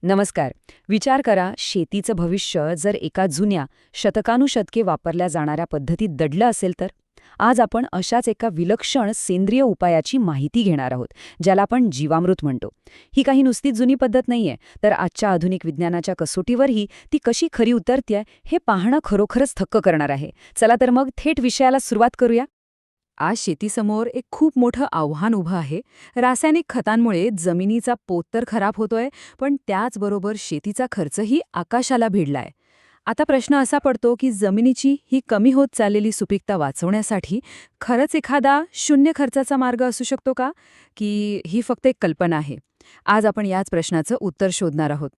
नमस्कार. विचार करा, शेतीचं भविष्य जर एका जुन्या, शतकानुशतके वापरल्या जाणाऱ्या पद्धतीत दडलं असेल तर? आज आपण अशाच एका विलक्षण सेंद्रिय उपायाची माहिती घेणार आहोत, ज्याला आपण जीवामृत म्हणतो. ही काही नुसतीच जुनी पद्धत नाहीये, तर आजच्या आधुनिक विज्ञानाच्या कसोटीवरही ती कशी खरी उतरतेय हे पाहणं खरोखरच थक्क करणार आहे. चला तर मग थेट विषयाला सुरुवात करूया. आज शेतीसमोर एक खूप मोठं आव्हान उभं आहे. रासायनिक खतांमुळे जमिनीचा पोत तर खराब होतोय, पण त्याचबरोबर शेतीचा खर्चही आकाशाला भिडलाय. आता प्रश्न असा पडतो की जमिनीची ही कमी होत चाललेली सुपीकता वाचवण्यासाठी खरंच एखादा शून्य खर्चाचा मार्ग असू शकतो का, की ही फक्त एक कल्पना आहे? आज आपण याच प्रश्नाचं उत्तर शोधणार आहोत.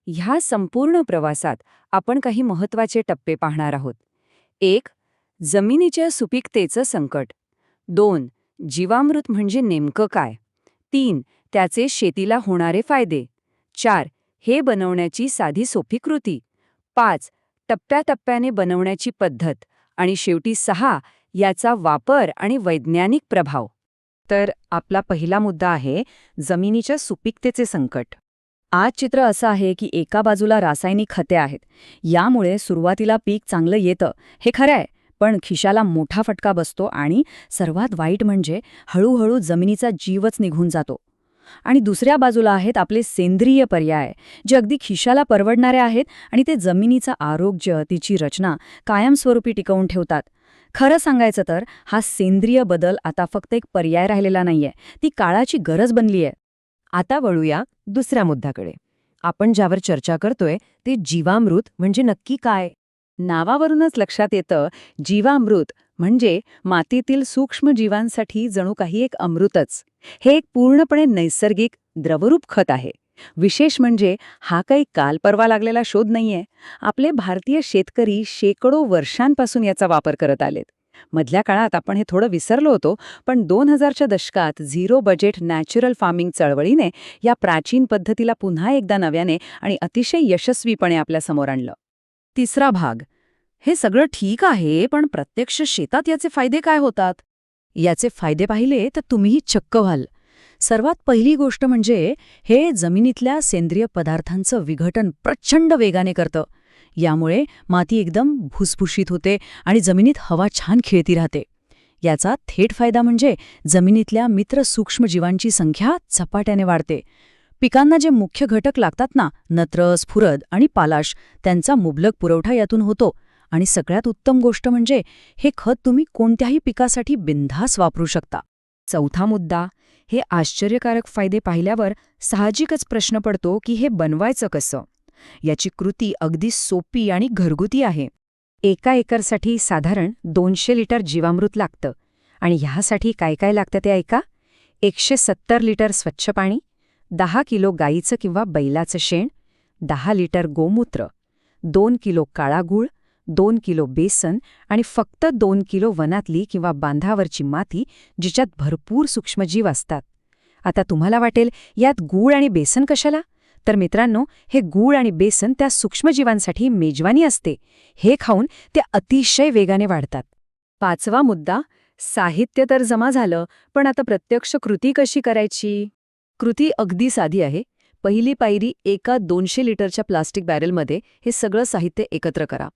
ह्या संपूर्ण प्रवासात आपण काही महत्त्वाचे टप्पे पाहणार आहोत. 1. जमिनीच्या सुपीकतेचं संकट. 2. जीवामृत म्हणजे नेमकं काय? 3. त्याचे शेतीला होणारे फायदे. 4. हे बनवण्याची साधी सोपी कृती. 5. टप्प्याटप्प्याने बनवण्याची पद्धत. आणि शेवटी 6. याचा वापर आणि वैज्ञानिक प्रभाव. तर आपला पहिला मुद्दा आहे जमिनीच्या सुपीकतेचे संकट. आज चित्र असं आहे की एका बाजूला रासायनिक खते आहेत. यामुळे सुरुवातीला पीक चांगलं येतं, हे खरं आहे, पण खिशाला मोठा फटका बसतो आणि सर्वात वाईट म्हणजे हळूहळू जमिनीचा जीवच निघून जातो. आणि दुसऱ्या बाजूला आहेत आपले सेंद्रिय पर्याय, जे अगदी खिशाला परवडणारे आहेत आणि ते जमिनीचं आरोग्य, तिची रचना कायमस्वरूपी टिकवून ठेवतात. खरं सांगायचं तर हा सेंद्रिय बदल आता फक्त एक पर्याय राहिलेला नाहीये, ती काळाची गरज बनलीय. आता वळूया दुसऱ्या मुद्द्याकडे. आपण ज्यावर चर्चा करतोय ते जीवामृत म्हणजे नक्की काय? नावावरूनच लक्षात येतं, जीवामृत म्हणजे मातीतील सूक्ष्म जीवांसाठी जणू काही एक अमृतच. हे एक पूर्णपणे नैसर्गिक द्रवरूप खत आहे. विशेष म्हणजे हा काही काल परवा लागलेला शोध नाहीये. आपले भारतीय शेतकरी शेकडो वर्षांपासून याचा वापर करत आलेत. मधल्या काळात आपण हे थोडं विसरलो होतो, पण 2000च्या दशकात झिरो बजेट नॅचरल फार्मिंग चळवळीने या प्राचीन पद्धतीला पुन्हा एकदा नव्याने आणि अतिशय यशस्वीपणे आपल्यासमोर आणलं. तिसरा भाग. हे सगळं ठीक आहे, पण प्रत्यक्ष शेतात याचे फायदे काय होतात? याचे फायदे पाहिले तर तुम्हीही चक्क व्हाल. सर्वात पहिली गोष्ट म्हणजे हे जमिनीतल्या सेंद्रिय पदार्थांचं विघटन प्रचंड वेगाने करतं. यामुळे माती एकदम भुसभुशीत होते आणि जमिनीत हवा छान खेळती राहते. याचा थेट फायदा म्हणजे जमिनीतल्या मित्र सूक्ष्मजीवांची संख्या झपाट्याने वाढते. पिकांना जे मुख्य घटक लागतात ना, नत्र, स्फुरद आणि पालाश, त्यांचा मुबलक पुरवठा यातून होतो. आणि सगळ्यात उत्तम गोष्ट म्हणजे हे खत तुम्ही कोणत्याही पिकासाठी बिनधास्त वापरू शकता. चौथा मुद्दा. हे आश्चर्यकारक फायदे पाहिल्यावर साहजिकच प्रश्न पडतो की हे बनवायचं कसं? याची कृती अगदी सोपी आणि घरगुती आहे. एका एकरसाठी साधारण 200 लिटर जीवामृत लागतं. आणि ह्यासाठी काय काय लागतं ते ऐका. 170 लिटर स्वच्छ पाणी, 10 किलो गाईचं किंवा बैलाचं शेण, 10 लिटर गोमूत्र, 2 किलो काळा गूळ, 2 किलो बेसन आणि फक्त 2 किलो वनातली किंवा बांधावरची माती, जिच्यात भरपूर सूक्ष्मजीव असतात. आता तुम्हाला वाटेल, यात गूळ आणि बेसन कशाला? तर मित्रांनो, हे गूळ आणि बेसन त्या सूक्ष्मजीवांसाठी मेजवानी असते. हे खाऊन ते अतिशय वेगाने वाढतात. पाचवा मुद्दा. साहित्य तर जमा झालं, पण आता प्रत्यक्ष कृती कशी करायची? कृती अगदी साधी आहे. पहिली पायरी, एका 200 लिटरच्या प्लास्टिक बॅरेलमध्ये हे सगळं साहित्य एकत्र करा.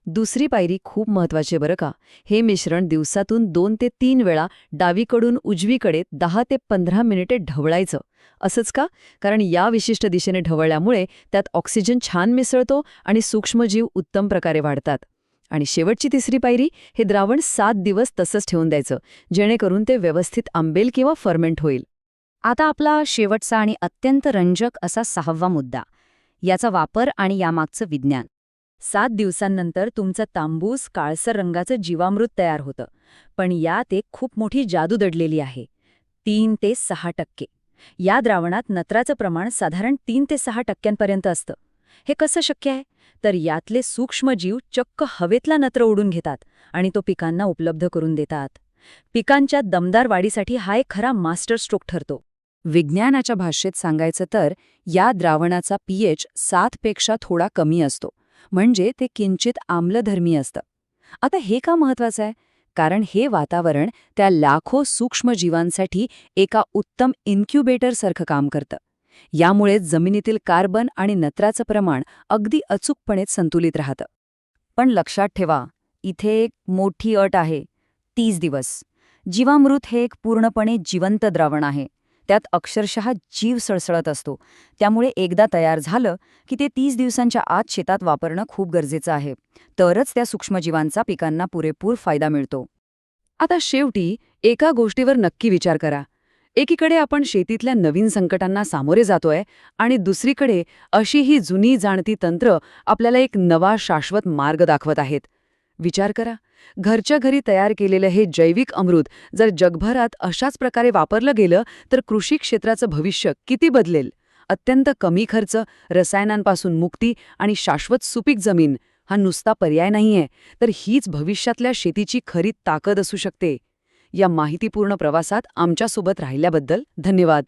दुसरी पायरी खूप महत्वाची बरं का. हे मिश्रण दिवसातून 2 ते 3 वेळा डावीकडून उजवीकडे 10 ते 15 मिनिटे ढवळायचं. असंच का? कारण या विशिष्ट दिशेने ढवळल्यामुळे त्यात ऑक्सिजन छान मिसळतो आणि सूक्ष्मजीव उत्तम प्रकारे वाढतात. आणि शेवटची तिसरी पायरी, हे द्रावण 7 दिवस तसंच ठेवून द्यायचं, जेणेकरून ते व्यवस्थित आंबेल किंवा फर्मेंट होईल. आता आपला शेवटचा आणि अत्यंत रंजक असा 6वा मुद्दा. याचा वापर आणि यामागचं विज्ञान. 7 दिवसांनंतर तुमचं तांबूस काळसर रंगाचं जीवामृत तयार होतं. पण यात एक खूप मोठी जादू दडलेली आहे. 3 ते 6%. या द्रावणात नत्राचं प्रमाण साधारण 3 ते 6% असतं. हे कसं शक्य आहे? तर यातले सूक्ष्मजीव चक्क हवेतला नत्र ओढून घेतात आणि तो पिकांना उपलब्ध करून देतात. पिकांच्या दमदार वाढीसाठी हा एक खरा मास्टर स्ट्रोक ठरतो. विज्ञानाच्या भाषेत सांगायचं तर या द्रावणाचा pH 7 पेक्षा थोडा कमी असतो. म्हणजे ते किंचित आम्लधर्मी असतं. आता हे का महत्वाचं आहे? कारण हे वातावरण त्या लाखो सूक्ष्मजीवांसाठी एका उत्तम इन्क्युबेटरसारखं काम करतं. यामुळे जमिनीतील कार्बन आणि नत्राचं प्रमाण अगदी अचूकपणे संतुलित राहतं. पण लक्षात ठेवा, इथे एक मोठी अट आहे, 30 दिवस. जीवामृत हे एक पूर्णपणे जिवंत द्रावण आहे. त्यात अक्षरशः जीव सळसळत असतो. त्यामुळे एकदा तयार झालं की ते 30 दिवसांच्या आत शेतात वापरणं खूप गरजेचं आहे. तरच त्या सूक्ष्मजीवांचा पिकांना पुरेपूर फायदा मिळतो. आता शेवटी एका गोष्टीवर नक्की विचार करा. एकीकडे आपण शेतीतल्या नवीन संकटांना सामोरे जातोय आणि दुसरीकडे अशी ही जुनी जाणती तंत्र आपल्याला एक नवा शाश्वत मार्ग दाखवत आहेत. विचार करा, घरच्या घरी तयार केलेलं हे जैविक अमृत जर जगभरात अशाच प्रकारे वापरलं गेलं तर कृषी क्षेत्राचं भविष्य किती बदलेल. अत्यंत कमी खर्च, रसायनांपासून मुक्ती आणि शाश्वत सुपीक जमीन हा नुसता पर्याय नाहीये, तर हीच भविष्यातल्या शेतीची खरी ताकद असू शकते. या माहितीपूर्ण प्रवासात आमच्यासोबत राहिल्याबद्दल धन्यवाद.